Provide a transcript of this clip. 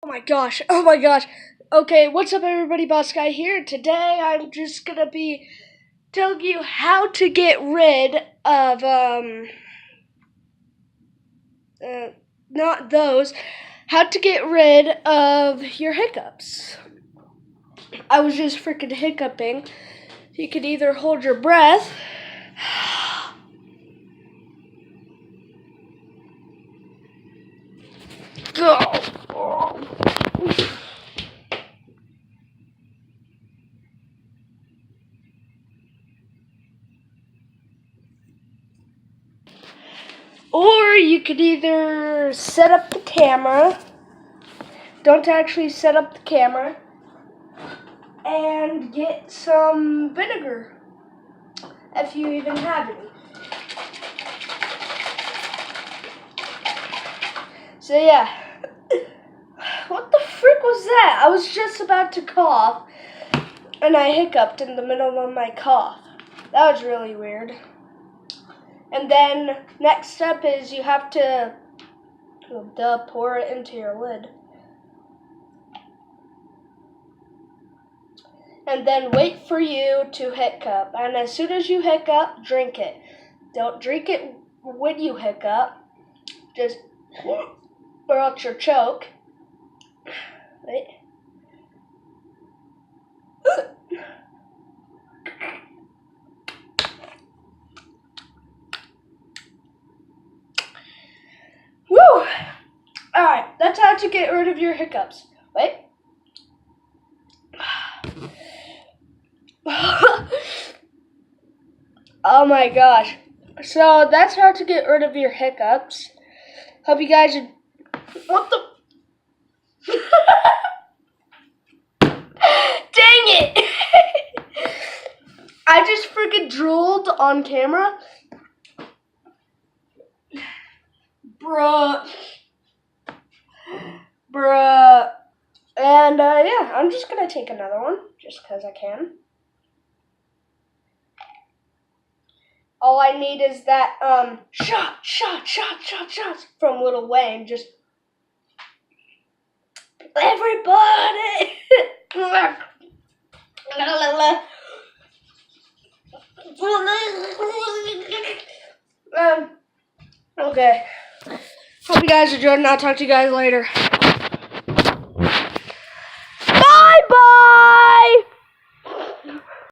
Oh my gosh, oh my gosh. Okay, what's up everybody, Boss Guy here. Today I'm just gonna be telling you how to get rid of, not those, how to get rid of your hiccups. I was just freaking hiccuping. You could either hold your breath, go. Or you could either set up the camera, don't actually set up the camera, and get some vinegar, if you even have any. So yeah, what the frick was that? I was just about to cough, and I hiccuped in the middle of my cough. That was really weird. And then next step is you have to pour it into your lid. And then wait for you to hiccup. And as soon as you hiccup, drink it. Don't drink it when you hiccup. Just or else you'll choke. Wait. Woo! Alright, that's how to get rid of your hiccups. Wait. Oh my gosh. So that's how to get rid of your hiccups. Hope you guys are... What the... Dang it! I just freaking drooled on camera. Bruh. And yeah, I'm just gonna take another one just because I can. All I need is that shot from Lil Wayne. Just everybody. Okay. Hope you guys enjoyed, and I'll talk to you guys later.